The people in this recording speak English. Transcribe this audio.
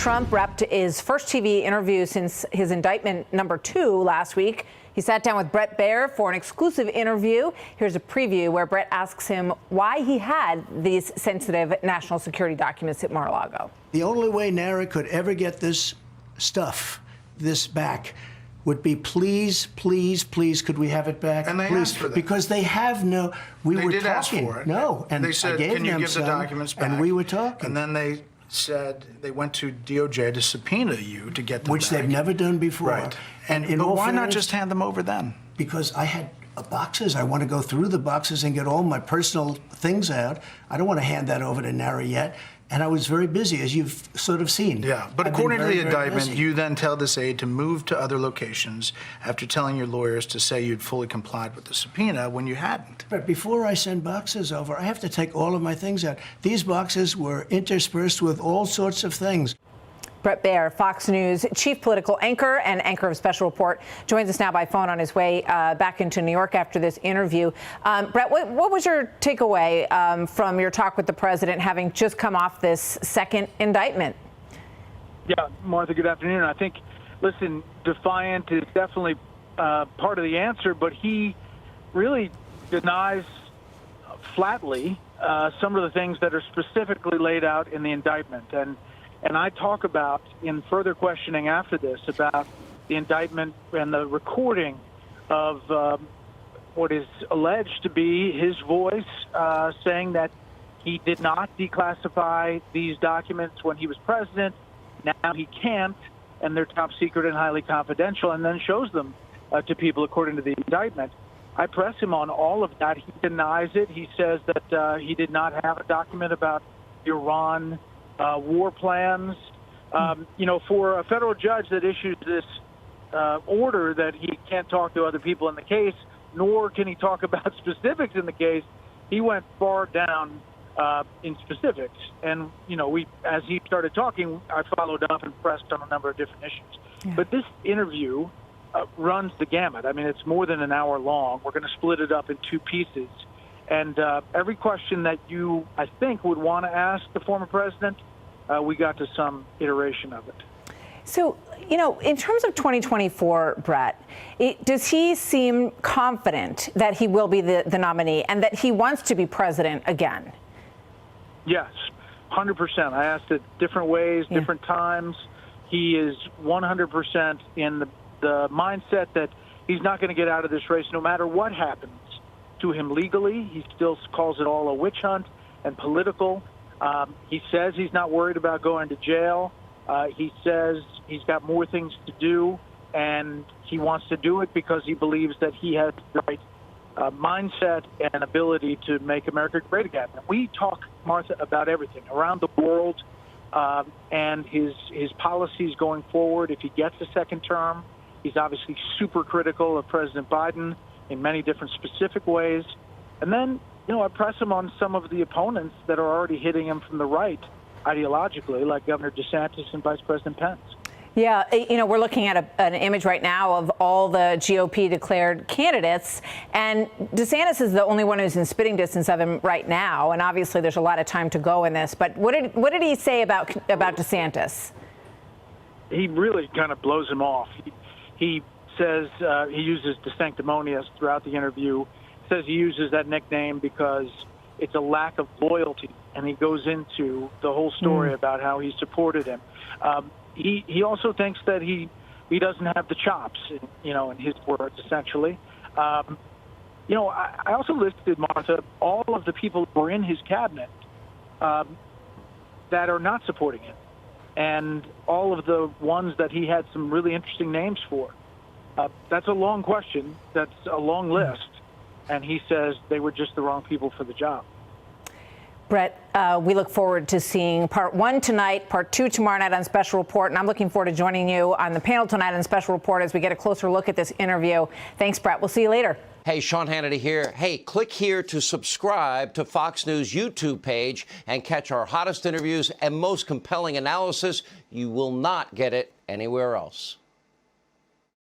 Trump wrapped his first TV interview since his indictment #2 last week. He sat down with Bret Baier for an exclusive interview. Here's a preview where Bret asks him why he had these sensitive national security documents at Mar-a-Lago. The only way NARA could ever get this back, would be please, please, please, could we have it back? And they please, asked for that. Because they have no. We they were did talking. Ask for it. No, and they said, I gave "Can you them give the some, documents back?" And we were talking. And then they said they went to DOJ to subpoena you to get them which back. they've never done before. Right. And but why not just hand them over then? Because I had boxes. I want to go through the boxes and get all my personal things out. I don't want to hand that over to NARA yet. And I was very busy, as you've sort of seen. Yeah, but according to the indictment, you then tell this aide to move to other locations after telling your lawyers to say you'd fully complied with the subpoena when you hadn't. But before I send boxes over, I have to take all of my things out. These boxes were interspersed with all sorts of things. Bret Baier, Fox News chief political anchor and anchor of Special Report, joins us now by phone on his way back into New York after this interview. Bret, what was your takeaway from your talk with the president, having just come off this second indictment? Yeah, Martha, good afternoon. I think, listen, defiant is definitely part of the answer, but he really denies flatly some of the things that are specifically laid out in the indictment. And I talk about, in further questioning after this, about the indictment and the recording of what is alleged to be his voice saying that he did not declassify these documents when he was president. Now he can't, and they're top secret and highly confidential, and then shows them to people according to the indictment. I press him on all of that. He denies it. He says that he did not have a document about Iran war plans. For a federal judge that issues this order that he can't talk to other people in the case, nor can he talk about specifics in the case, he went far down in specifics. And, as he started talking, I followed up and pressed on a number of different issues. Yeah. But this interview runs the gamut. I mean, it's more than an hour long. We're going to split it up in two pieces. And every question that you, I think, would want to ask the former president, we got to some iteration of it. So, in terms of 2024, Bret, does he seem confident that he will be the nominee and that he wants to be president again? Yes, 100%. I asked it different ways, different times. He is 100% in the mindset that he's not going to get out of this race no matter what happens to him legally. He still calls it all a witch hunt and political. He says he's not worried about going to jail. He says he's got more things to do, and he wants to do it because he believes that he has the right mindset and ability to make America great again. And we talk, Martha, about everything around the world and his policies going forward. If he gets a second term, he's obviously super critical of President Biden in many different specific ways. And then, I press him on some of the opponents that are already hitting him from the right ideologically, like Governor DeSantis and Vice President Pence. Yeah, we're looking at an image right now of all the GOP declared candidates, and DeSantis is the only one who's in spitting distance of him right now, and obviously there's a lot of time to go in this. But what did he say about DeSantis? He really kind of blows him off. He says he uses DeSanctimonious throughout the interview. Says he uses that nickname because it's a lack of loyalty, and he goes into the whole story about how he supported him. He also thinks that he doesn't have the chops, in his words, essentially. I also listed, Martha, all of the people who were in his cabinet that are not supporting him, and all of the ones that he had some really interesting names for. That's a long question. That's a long list. And he says they were just the wrong people for the job. Bret, we look forward to seeing part 1 tonight, part 2 tomorrow night on Special Report, and I'm looking forward to joining you on the panel tonight on Special Report as we get a closer look at this interview. Thanks, Bret. We'll see you later. Hey, Sean Hannity here. Hey, click here to subscribe to Fox News YouTube page and catch our hottest interviews and most compelling analysis. You will not get it anywhere else.